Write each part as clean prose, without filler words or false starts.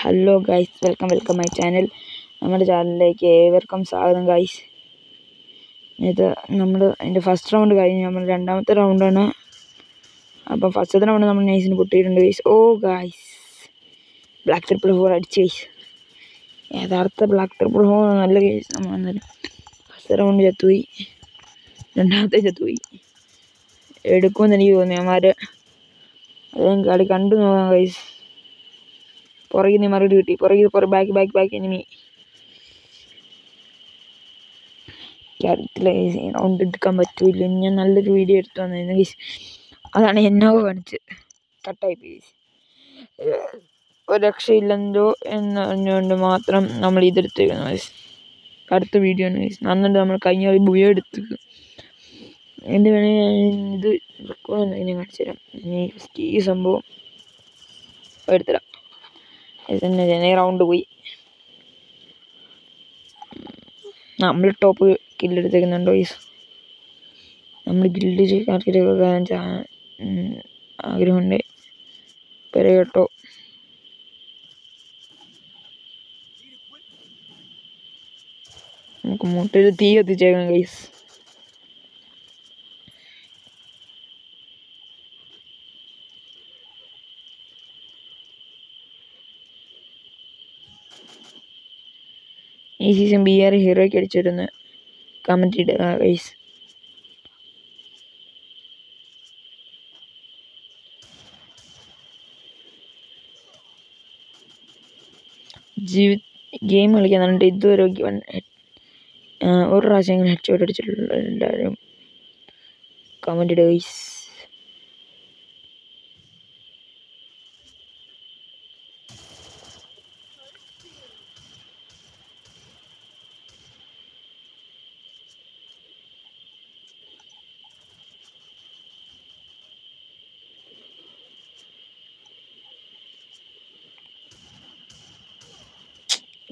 Hello guys, welcome my channel. നമ്മുടെ ചാനലിലേക്ക് ഏവർക്കും സ്വാഗതം ഗൈസ്. ഇത് അതിൻ്റെ ഫസ്റ്റ് റൗണ്ട് കഴിഞ്ഞ് നമ്മൾ രണ്ടാമത്തെ റൗണ്ടാണ്. അപ്പം ഫസ്റ്റത്തെ റൗണ്ട് നമ്മൾ നൈസിന് പൊട്ടിയിട്ടുണ്ട് ഗൈസ്. ഓ ഗൈസ്, ബ്ലാക്ക് ട്രിപ്പിൾ 4 അടിച്ച് ഗൈസ്. യഥാർത്ഥ ബ്ലാക്ക് ട്രിപ്പിൾ 4 നല്ല ഗൈസ്. നമ്മൾ എന്നാലും ഫസ്റ്റ് റൗണ്ട് ചത്തുപോയി, രണ്ടാമത്തെ ചത്തുപോയി. എടുക്കുമെന്ന് എനിക്ക് തോന്നി അവന്മാർ. അതും കളി കണ്ടു നോക്കാം ഗൈസ്. പുറകിൽ നിന്ന് മറുപടി കിട്ടി. Back enemy. അറിയത്തില്ല ഗൈസ്, റൗണ്ട് എടുക്കാൻ പറ്റൂല. ഞാൻ നല്ലൊരു വീഡിയോ എടുത്തു വന്നിരുന്നു ഗൈസ്. അതാണ് എന്നോ കാണിച്ച് കട്ടായി ഗൈസ്. ഒരു രക്ഷയില്ലെന്തോ എന്ന് പറഞ്ഞുകൊണ്ട് മാത്രം നമ്മൾ ഇതെടുത്തേക്കുന്നു ഗൈസ്. അടുത്ത വീഡിയോ ആണ് ഗൈസ്. നന്നിട്ട് നമ്മൾ കഴിഞ്ഞ കളി ബുയ എടുത്ത്. എന്ത് വേണമെങ്കിൽ ഇത് ഇങ്ങനെ കാണിച്ചു തരാം. ഇനി ഈ സംഭവം എടുത്തരാം. തന്നെ റൗണ്ട് പോയി. നമ്മൾ ടോപ്പ് കില്ലെടുത്തേക്കുന്നുണ്ടോ ഗൈസ്. നമ്മൾ ഗിൽഡ് കാർക്കിട്ടൊക്കെ ആഗ്രഹമുണ്ട്. കേട്ടോ. നമുക്ക് മുട്ടയിൽ തീ കത്തിച്ചേക്കാം ഗൈസ്. ഈ സീസൺ BR ഹീറോയ്ക്ക് അടിച്ചിരുന്ന് കമൻറ്റ് ഇടുക ഗൈസ്. ഗെയിം കളിക്കാൻ പറഞ്ഞിട്ട് ഇതുവരെ ഒരു പ്രാവശ്യം ഇങ്ങനെ ഹെഡ്ഷോട്ട് അടിച്ചിട്ടുള്ള എല്ലാവരും കമൻറ്റ് ഇടുക ഗൈസ്.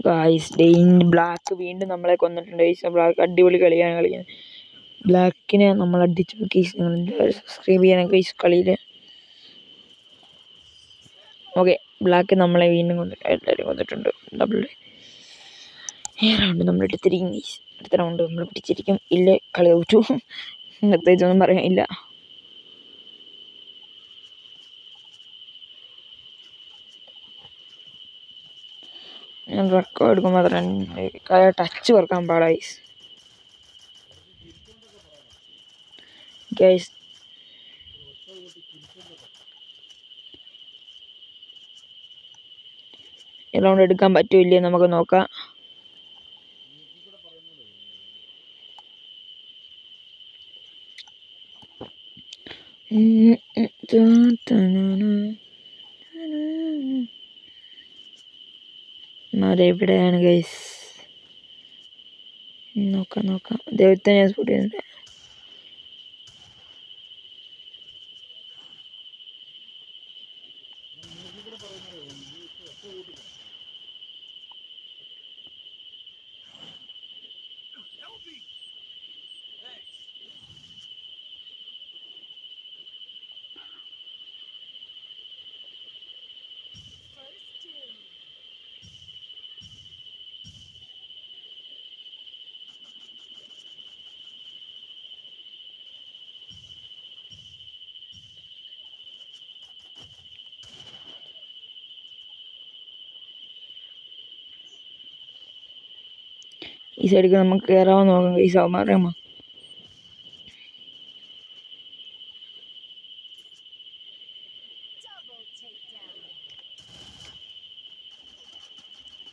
ഗൈസ്, ബ്ലാക്ക് വീണ്ടും നമ്മളെ കൊന്നിട്ടുണ്ട് ഗൈസ്. ബ്ലാക്ക് അടിപൊളി കളിയാണ് കളിക്കുന്നത്. ബ്ലാക്കിനെ നമ്മൾ അടിച്ചു ഗൈസ്. നിങ്ങൾ സബ്സ്ക്രൈബ് ചെയ്യണം ഗൈസ് കളിയിൽ. ഓക്കെ, ബ്ലാക്ക് നമ്മളെ വീണ്ടും എല്ലാവരും കൊന്നിട്ടുണ്ട്. ഈ റൗണ്ട് നമ്മൾ എടുത്തിരിക്കും ഗൈസ്. അടുത്ത റൗണ്ട് നമ്മൾ പിടിച്ചിരിക്കും. ഇല്ല, കളി തോറ്റു. പ്രത്യേകിച്ചൊന്നും പറയാനില്ല. ഞാൻ റെക്കോർഡ് എടുക്കുമ്പോൾ മാത്രം ടച്ച് കുറക്കാൻ പാടാ ഗൈസ്. ഈ റൗണ്ട് എടുക്കാൻ പറ്റൂല്ലേ നമുക്ക് നോക്കാം. എവിടെയാണ് ഗൈസ്? നോക്കാം. ദൈവത്തെ ഞാൻ സ്പോട്ട് ചെയ്യുന്നുണ്ട്. ഈ സൈഡിൽ നമുക്ക് കയറാമെന്ന് നോക്കാം ഗൈസ്. അവന്മാരേമ്മ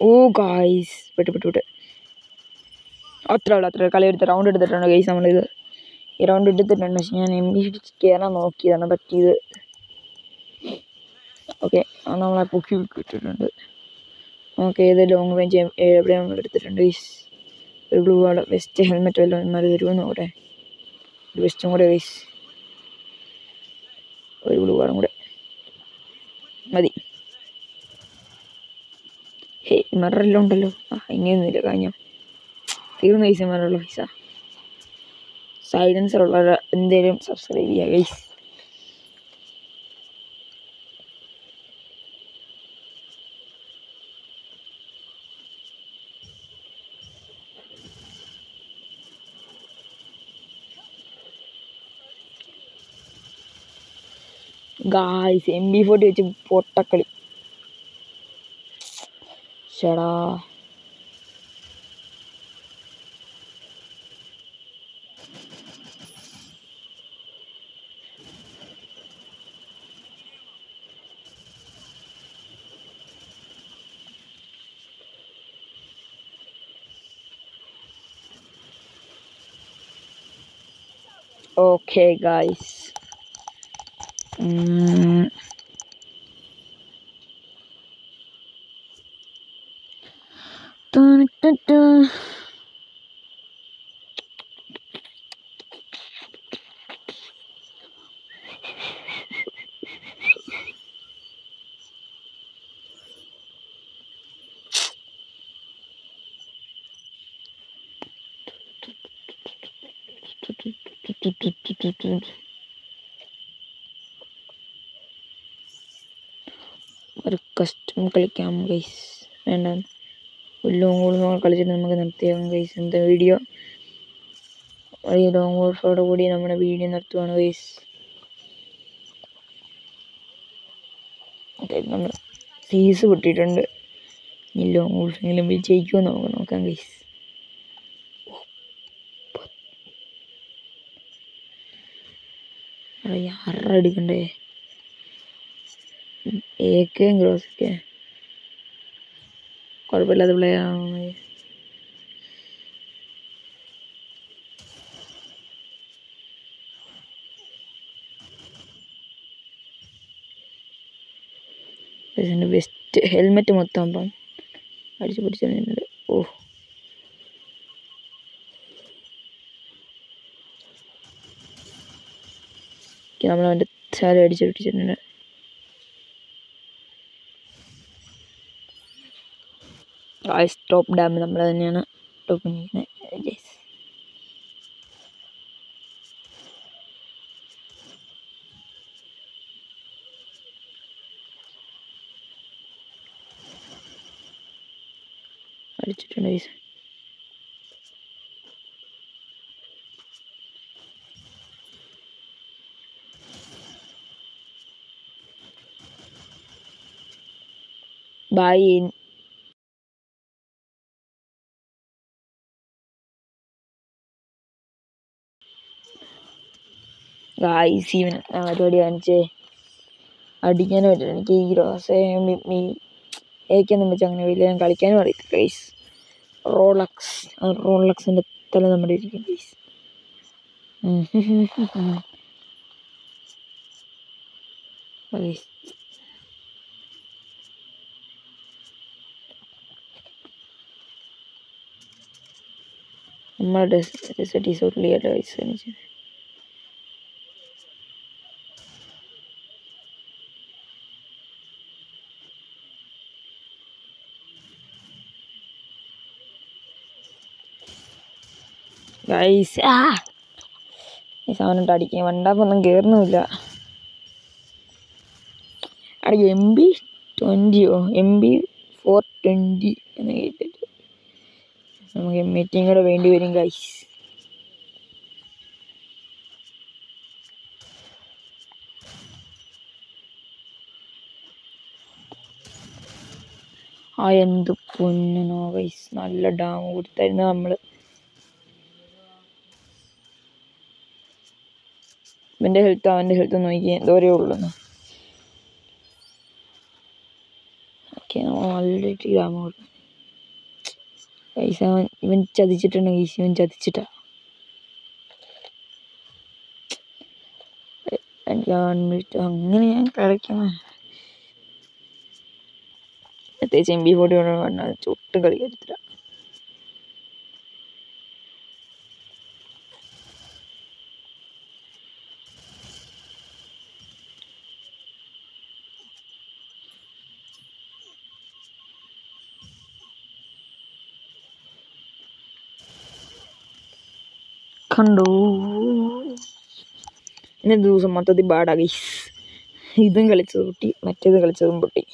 ഓ ഗൈസ്, പെട്ട് അത്ര കളി എടുത്ത് റൗണ്ട് എടുത്തിട്ടുണ്ട് ഗൈസ്. നമ്മളിത് ഈ റൗണ്ട് എടുത്തിട്ടുണ്ട്. പക്ഷെ ഞാൻ MB കയറാൻ നോക്കിയതാണ് പറ്റിയത്. ഓക്കെ, നമ്മളെ പൊക്കി ഇട്ടിട്ടുണ്ട്. നമുക്ക് ഏത് ലോങ് റേഞ്ച് എവിടെ നമ്മൾ എടുത്തിട്ടുണ്ട് ഗൈസ്. ഒരു ബ്ലൂ വാള്, വെസ്റ്റ്, ഹെൽമെറ്റ് വല്ലതും എന്മാർ തരുമെന്ന് കൂടെ. ഒരു വെസ്റ്റും കൂടെ ഗൈസ്. ഒരു ബ്ലൂ വാളും കൂടെ മതി. മറെല്ലാം ഉണ്ടല്ലോ. ഇനിയൊന്നുമില്ല, കഴിഞ്ഞു തീർന്നു ഗൈസ്. മറുള്ള പൈസ സൈലൻസർ ഉള്ള എന്തേലും സബ്സ്ക്രൈബ് ചെയ്യുക ഗൈസ്. ഗായ്സ് MP40 വെച്ച് പൊട്ടക്കളി. ഷടാ ഓക്കെ ഗായ്സ്. ഒരു കസ്റ്റം കളിക്കാം ഗൈസ്. വേണ്ട, ഒരു ലോങ് ഗോൾ കളിച്ചിട്ട് നമുക്ക് നിർത്തിയാകും ഗൈസ്. എന്താ വീഡിയോ ഈ ലോങ് ഗോൾസോട് കൂടി നമ്മുടെ വീഡിയോ നിർത്തുവാണ് ഗൈസ്. നമ്മൾ സീസ് പൊട്ടിയിട്ടുണ്ട്. ഈ ലോങ് ഗോൾസെങ്കിലും വിജയിക്കുമോ നോക്കാം ഗൈസ്. അടിക്കണ്ടേ ഏക്കും ഗ്രോസൊക്കെ കുഴപ്പമില്ലാതെ പ്ലേ ആവുന്നത്. ബെസ്റ്റ് ഹെൽമെറ്റ് മൊത്തം അപ്പം അടിച്ചു പിടിച്ചിട്ടുണ്ട്. നമ്മളവൻ്റെ ചാല അടിച്ചു പിടിച്ചിട്ടുണ്ട്. ടോപ്പ് ഡാം നമ്മൾ തന്നെയാണ് ടോപ്പ് നിൽക്കുന്നത്. അടിച്ചിട്ടുണ്ട് ഗൈസ്. ബൈ. ഗായ്സ് ഇവൻ പരിപാടി കാണിച്ചേ അടിക്കാനും പറ്റില്ല. എനിക്ക് ഈ ഗ്രോസെ ഏക്കൊന്നും വെച്ച് അങ്ങനെ വലിയ ഞാൻ കളിക്കാനും അറിയത്തില്ല ഗൈസ്. റോളക്സിൻ്റെ തല നമ്മുടെ ഇരിക്കും ഗൈസ്. നമ്മളുടെ റിസോർട്ടിൽ ഗൈസ് കാണിച്ചത്. ഗൈസ് ഈ സാധനം അടിക്കാൻ വണ്ടാപ്പൊന്നും കയറുന്നുമില്ല. അവിടെ MB20 MB420 എന്ന് കേട്ടിട്ട് നമുക്ക് M18 കൂടെ വേണ്ടി വരും ഗൈസ്. എന്ത് പൊന്നോ ഗൈസ്, നല്ല ഡാം കൊടുത്തായിരുന്നു നമ്മൾ. അവൻ്റെ ഹെൽത്ത് നോക്കി എന്തോരേ ഉള്ളൂ. ഓക്കെ, നമ്മൾ നല്ലൊരു ഡാം കൊടുക്കും ഗൈസ്. ഇവൻ ചതിച്ചിട്ടുണ്ട് ഗൈസ്, ഇവൻ ചതിച്ചിട്ടാ. അങ്ങനെ ഞാൻ കളിക്കുന്ന പ്രത്യേകിച്ച് MB40 പറഞ്ഞാൽ ചുട്ടും കളിക്കത്തില്ല. കണ്ടു ഇന്നത്തെ ദിവസം മൊത്തത്തിൽ ബാഡാ ഗൈസ്. ഇതും കളിച്ചത് പൊട്ടി, മറ്റേത് കളിച്ചതും പൊട്ടി.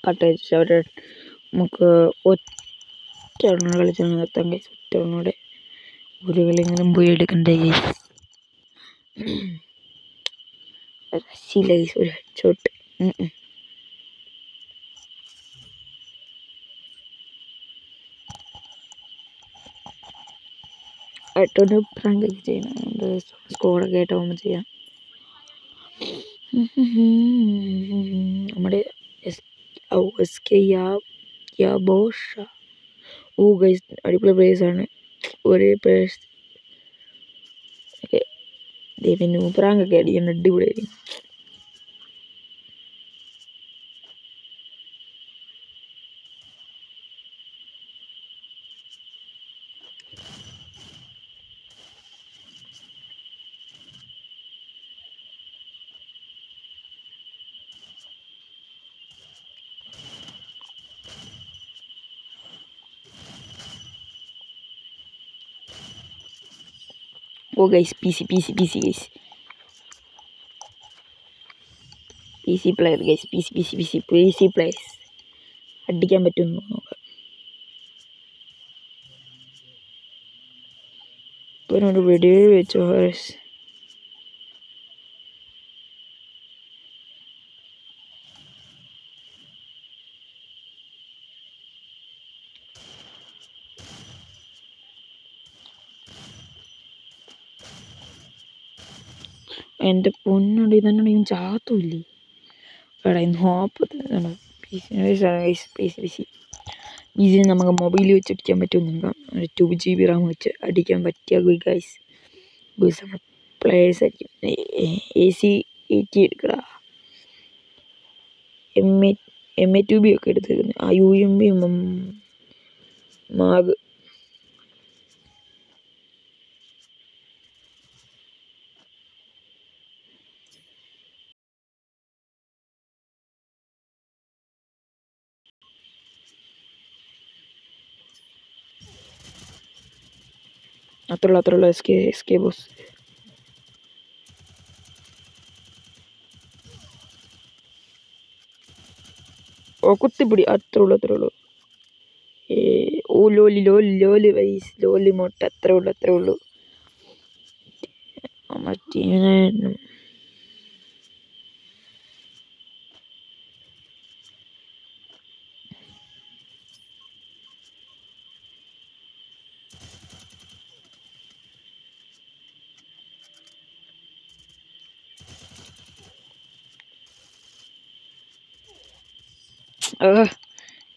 കട്ടടിച്ച് അവരെ നമുക്ക് ഒറ്റ എണ്ണം കളിച്ച് നിർത്താം ഗൈസ്. ഒറ്റ എണ്ണോടെ ഒരു കളിയെങ്കിലും പോയി എടുക്കണ്ടേ ഗൈസ്. രക്ഷയില്ല ഗൈസ്, ഒരു ഹെഡ് ഷോട്ട്. ഏട്ടൊരു പ്രാങ്കൊക്കെ ചെയ്യണം, സ്കോഡൊക്കെ ആയിട്ടാകുമ്പോൾ ചെയ്യാം. നമ്മുടെ ഗൈസ് അടിപൊളി പ്ലേയേഴ്സാണ്. ഒരേ പ്ലേയേഴ്സ് ഓക്കെ. പിന്നെ പ്രാങ്കൊക്കെ അടിക്കുന്ന അടിപൊളിയായിരിക്കും. ഓ guys PC guys, PC player guys, PC players അടിക്കാൻ പറ്റുമെന്ന് നോക്കാം. ഇപ്പം എന്നോട് വെടിവേ വെച്ചോ ഹോറസ്. എൻ്റെ പൊന്നുണ്ട്, ഇതന്നെ ചാത്തൂല്ലേ എടാ. ഇന്ന് നോപ്പത്തിനാണ് ഇതിന് നമുക്ക് മൊബൈൽ വെച്ച് അടിക്കാൻ പറ്റുമെന്ന് നോക്കാം. 2 GB റാം വെച്ച് അടിക്കാൻ പറ്റിയ ഗൈസ്. നമ്മുടെ പ്ലേയേഴ്സ് ആയിരിക്കും. AC80 എടുക്കടാ. MA2B ഒക്കെ എടുത്തേക്കുന്നത്. ആ UMB മാഗ് അത്രയുള്ള SK ബോസ്. ഓ കുത്തിപ്പിടി, അത്രയുള്ളൂ. ഓ ലോലി വൈസ്, ലോലി മൊട്ട, അത്രേ ഉള്ളൂ. നമ്മുടെ ടീമിനായിരുന്നു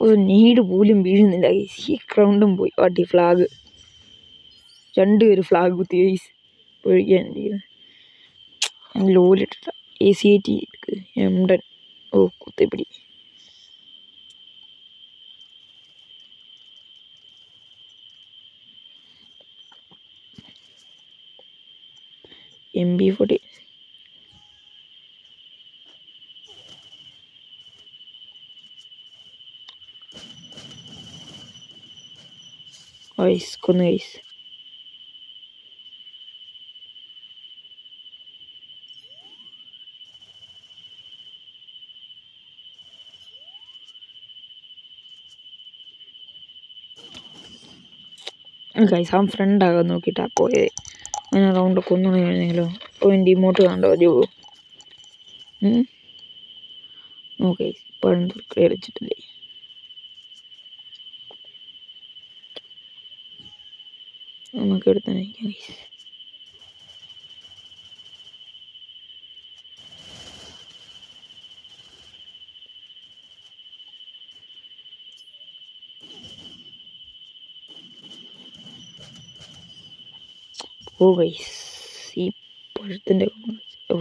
ഒരു നീട് പോലും വീഴുന്നില്ല ഗൈസ്. ഈ ക്രൗണ്ടും പോയി. അടി ഫ്ലാഗ്, 2 പേര് ഫ്ലാഗ് കുത്തി ഗൈസ്. ഒഴിക്കാൻ ലോലിട്ടിട്ട AC80 M10. ഓ കുത്തിപ്പിടി. MB40 ഗൈസ്, കൊന്നു ഗൈസ്. ഗൈസ് അവൻ ഫ്രണ്ടാകാൻ നോക്കിയിട്ടാ പോയത്. അങ്ങനെ റൗണ്ടൊക്കെ ഒന്നും കഴിഞ്ഞെങ്കിലോ. അപ്പോൾ എൻ്റെ ഇമോട്ട് കണ്ടോ ജോ. ഓക്കെ ഇപ്പോഴും കളിച്ചിട്ടില്ലേ. നമുക്ക് എടുത്തായിരിക്കാം ഗൈസ്. ഓ ഗൈസ് ഈ പഴത്തിൻ്റെ ഓ